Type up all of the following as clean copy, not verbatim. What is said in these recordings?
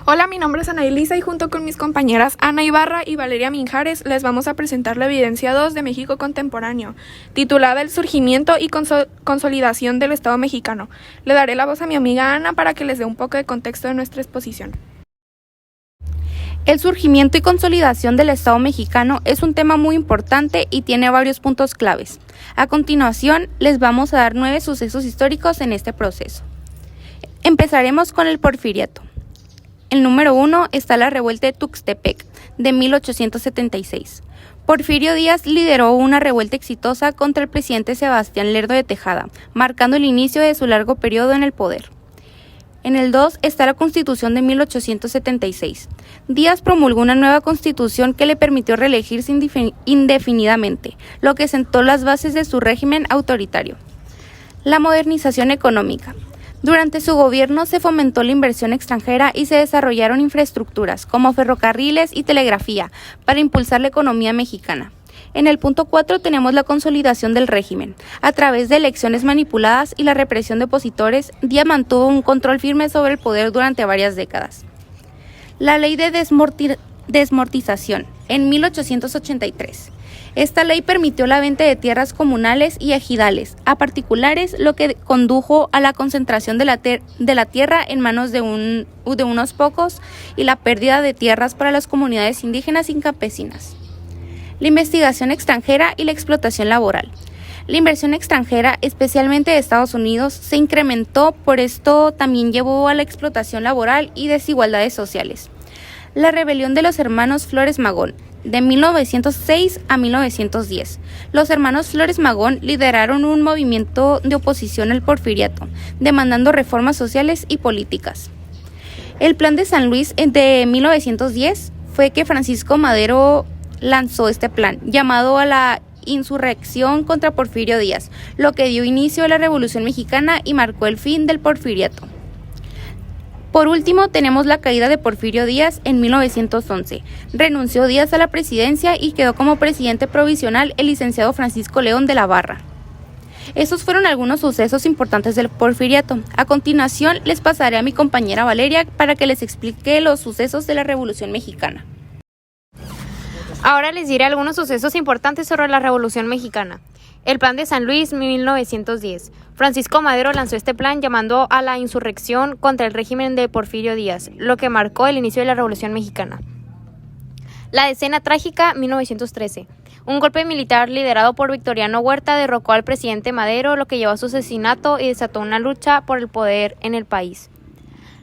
Hola, mi nombre es Ana Elisa y junto con mis compañeras Ana Ibarra y Valeria Minjares les vamos a presentar la evidencia 2 de México contemporáneo, titulada El surgimiento y consolidación del Estado mexicano. Le daré la voz a mi amiga Ana para que les dé un poco de contexto de nuestra exposición. El surgimiento y consolidación del Estado mexicano es un tema muy importante y tiene varios puntos claves. A continuación, les vamos a dar 9 sucesos históricos en este proceso. Empezaremos con el Porfiriato. El número 1 está la revuelta de Tuxtepec, de 1876. Porfirio Díaz lideró una revuelta exitosa contra el presidente Sebastián Lerdo de Tejada, marcando el inicio de su largo periodo en el poder. En el 2 está la Constitución de 1876. Díaz promulgó una nueva constitución que le permitió reelegirse indefinidamente, lo que sentó las bases de su régimen autoritario. La modernización económica. Durante su gobierno se fomentó la inversión extranjera y se desarrollaron infraestructuras como ferrocarriles y telegrafía para impulsar la economía mexicana. En el punto 4 tenemos la consolidación del régimen. A través de elecciones manipuladas y la represión de opositores, Díaz mantuvo un control firme sobre el poder durante varias décadas. La ley de desmortización, en 1883. Esta ley permitió la venta de tierras comunales y ejidales a particulares, lo que condujo a la concentración de la tierra en manos de unos pocos y la pérdida de tierras para las comunidades indígenas y campesinas. La investigación extranjera y la explotación laboral. La inversión extranjera, especialmente de Estados Unidos, se incrementó, por esto también llevó a la explotación laboral y desigualdades sociales. La rebelión de los hermanos Flores Magón, de 1906 a 1910. Los hermanos Flores Magón lideraron un movimiento de oposición al porfiriato, demandando reformas sociales y políticas. El Plan de San Luis de 1910 fue que Francisco Madero lanzó este plan, llamado a la insurrección contra Porfirio Díaz, lo que dio inicio a la Revolución Mexicana y marcó el fin del porfiriato. Por último, tenemos la caída de Porfirio Díaz en 1911. Renunció Díaz a la presidencia y quedó como presidente provisional el licenciado Francisco León de la Barra. Estos fueron algunos sucesos importantes del porfiriato. A continuación, les pasaré a mi compañera Valeria para que les explique los sucesos de la Revolución Mexicana. Ahora les diré algunos sucesos importantes sobre la Revolución Mexicana. El Plan de San Luis, 1910. Francisco Madero lanzó este plan llamando a la insurrección contra el régimen de Porfirio Díaz, lo que marcó el inicio de la Revolución Mexicana. La Decena Trágica, 1913. Un golpe militar liderado por Victoriano Huerta derrocó al presidente Madero, lo que llevó a su asesinato y desató una lucha por el poder en el país.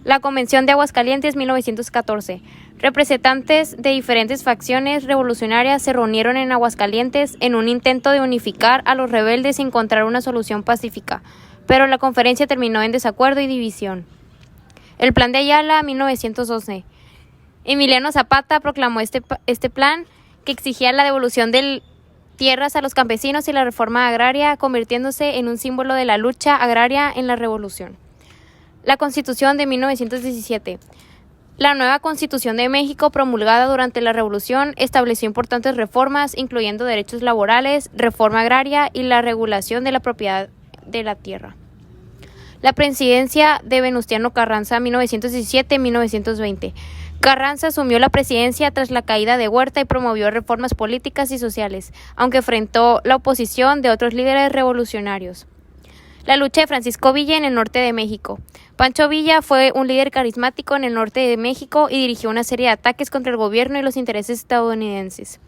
La Convención de Aguascalientes, 1914. Representantes de diferentes facciones revolucionarias se reunieron en Aguascalientes en un intento de unificar a los rebeldes y encontrar una solución pacífica, pero la conferencia terminó en desacuerdo y división. El Plan de Ayala, 1912. Emiliano Zapata proclamó este plan que exigía la devolución de tierras a los campesinos y la reforma agraria, convirtiéndose en un símbolo de la lucha agraria en la revolución. La Constitución de 1917. La nueva Constitución de México, promulgada durante la Revolución, estableció importantes reformas, incluyendo derechos laborales, reforma agraria y la regulación de la propiedad de la tierra. La presidencia de Venustiano Carranza, 1917-1920. Carranza asumió la presidencia tras la caída de Huerta y promovió reformas políticas y sociales, aunque enfrentó la oposición de otros líderes revolucionarios. La lucha de Francisco Villa en el norte de México. Pancho Villa fue un líder carismático en el norte de México y dirigió una serie de ataques contra el gobierno y los intereses estadounidenses.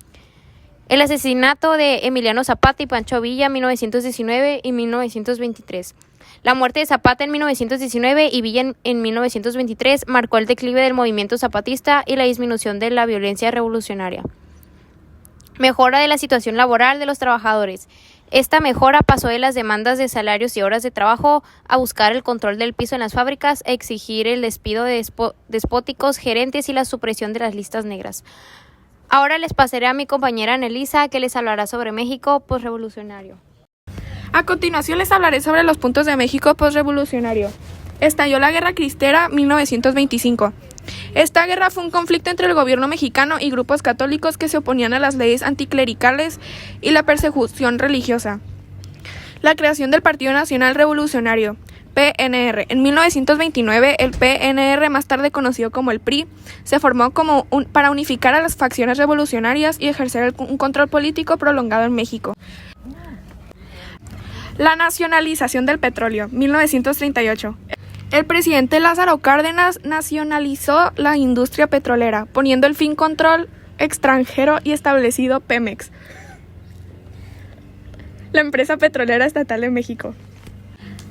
El asesinato de Emiliano Zapata y Pancho Villa, 1919 y 1923. La muerte de Zapata en 1919 y Villa en 1923 marcó el declive del movimiento zapatista y la disminución de la violencia revolucionaria. Mejora de la situación laboral de los trabajadores. Esta mejora pasó de las demandas de salarios y horas de trabajo a buscar el control del piso en las fábricas, a exigir el despido de despóticos gerentes y la supresión de las listas negras. Ahora les pasaré a mi compañera Anelisa, que les hablará sobre México postrevolucionario. A continuación les hablaré sobre los puntos de México postrevolucionario. Estalló la Guerra Cristera, 1925. Esta guerra fue un conflicto entre el gobierno mexicano y grupos católicos que se oponían a las leyes anticlericales y la persecución religiosa. La creación del Partido Nacional Revolucionario. PNR. En 1929, el PNR, más tarde conocido como el PRI, se formó para unificar a las facciones revolucionarias y ejercer un control político prolongado en México. La nacionalización del petróleo, 1938. El presidente Lázaro Cárdenas nacionalizó la industria petrolera, poniendo el fin control extranjero y establecido Pemex, la empresa petrolera estatal de México.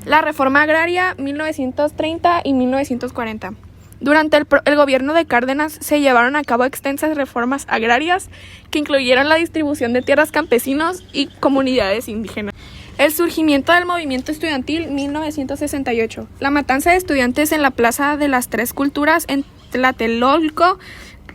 La reforma agraria, 1930 y 1940. Durante el gobierno de Cárdenas se llevaron a cabo extensas reformas agrarias que incluyeron la distribución de tierras campesinos y comunidades indígenas. El surgimiento del movimiento estudiantil, 1968. La matanza de estudiantes en la Plaza de las Tres Culturas en Tlatelolco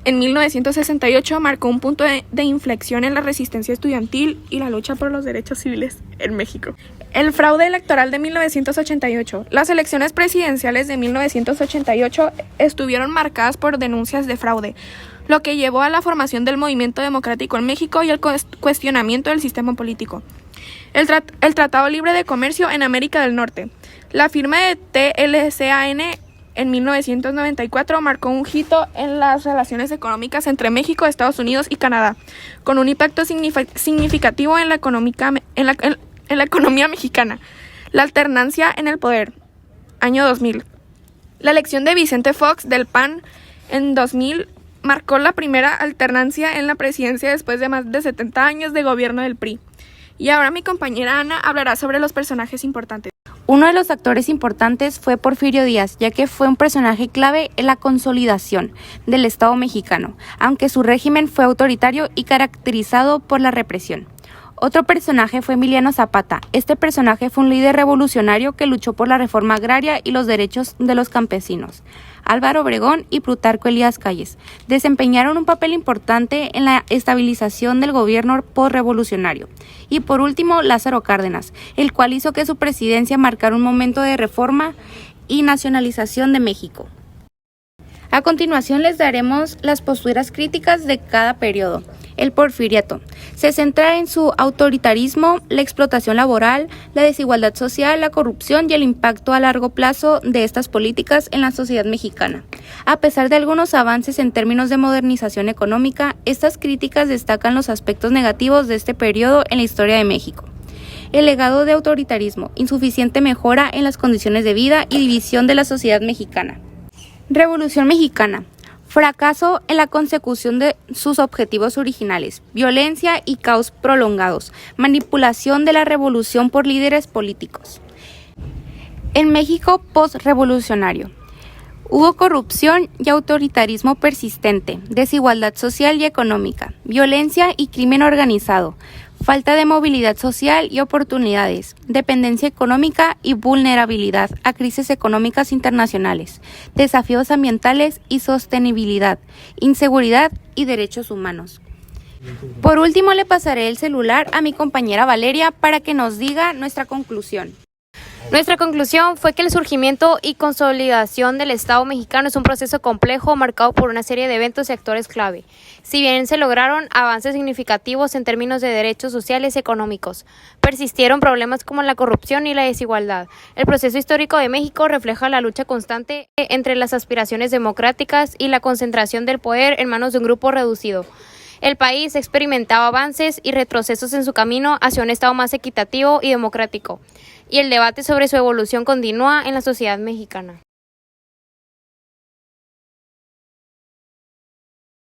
en 1968 marcó un punto de inflexión en la resistencia estudiantil y la lucha por los derechos civiles en México. El fraude electoral de 1988. Las elecciones presidenciales de 1988 estuvieron marcadas por denuncias de fraude, lo que llevó a la formación del movimiento democrático en México y el cuestionamiento del sistema político. El Tratado Libre de Comercio en América del Norte. La firma de TLCAN en 1994 marcó un hito en las relaciones económicas entre México, Estados Unidos y Canadá, con un impacto significativo en la economía mexicana. La alternancia en el poder, año 2000. La elección de Vicente Fox del PAN en 2000 marcó la primera alternancia en la presidencia después de más de 70 años de gobierno del PRI. Y ahora mi compañera Ana hablará sobre los personajes importantes. Uno de los actores importantes fue Porfirio Díaz, ya que fue un personaje clave en la consolidación del Estado mexicano, aunque su régimen fue autoritario y caracterizado por la represión. Otro personaje fue Emiliano Zapata. Este personaje fue un líder revolucionario que luchó por la reforma agraria y los derechos de los campesinos. Álvaro Obregón y Plutarco Elías Calles desempeñaron un papel importante en la estabilización del gobierno postrevolucionario. Y por último, Lázaro Cárdenas, el cual hizo que su presidencia marcara un momento de reforma y nacionalización de México. A continuación les daremos las posturas críticas de cada periodo. El porfiriato se centra en su autoritarismo, la explotación laboral, la desigualdad social, la corrupción y el impacto a largo plazo de estas políticas en la sociedad mexicana. A pesar de algunos avances en términos de modernización económica, estas críticas destacan los aspectos negativos de este periodo en la historia de México. El legado de autoritarismo, insuficiente mejora en las condiciones de vida y división de la sociedad mexicana. Revolución mexicana. Fracaso en la consecución de sus objetivos originales, violencia y caos prolongados, manipulación de la revolución por líderes políticos. En México postrevolucionario, hubo corrupción y autoritarismo persistente, desigualdad social y económica, violencia y crimen organizado, falta de movilidad social y oportunidades, dependencia económica y vulnerabilidad a crisis económicas internacionales, desafíos ambientales y sostenibilidad, inseguridad y derechos humanos. Por último, le pasaré el celular a mi compañera Valeria para que nos diga nuestra conclusión. Nuestra conclusión fue que el surgimiento y consolidación del Estado mexicano es un proceso complejo marcado por una serie de eventos y actores clave. Si bien se lograron avances significativos en términos de derechos sociales y económicos, persistieron problemas como la corrupción y la desigualdad. El proceso histórico de México refleja la lucha constante entre las aspiraciones democráticas y la concentración del poder en manos de un grupo reducido. El país ha experimentado avances y retrocesos en su camino hacia un Estado más equitativo y democrático, y el debate sobre su evolución continúa en la sociedad mexicana.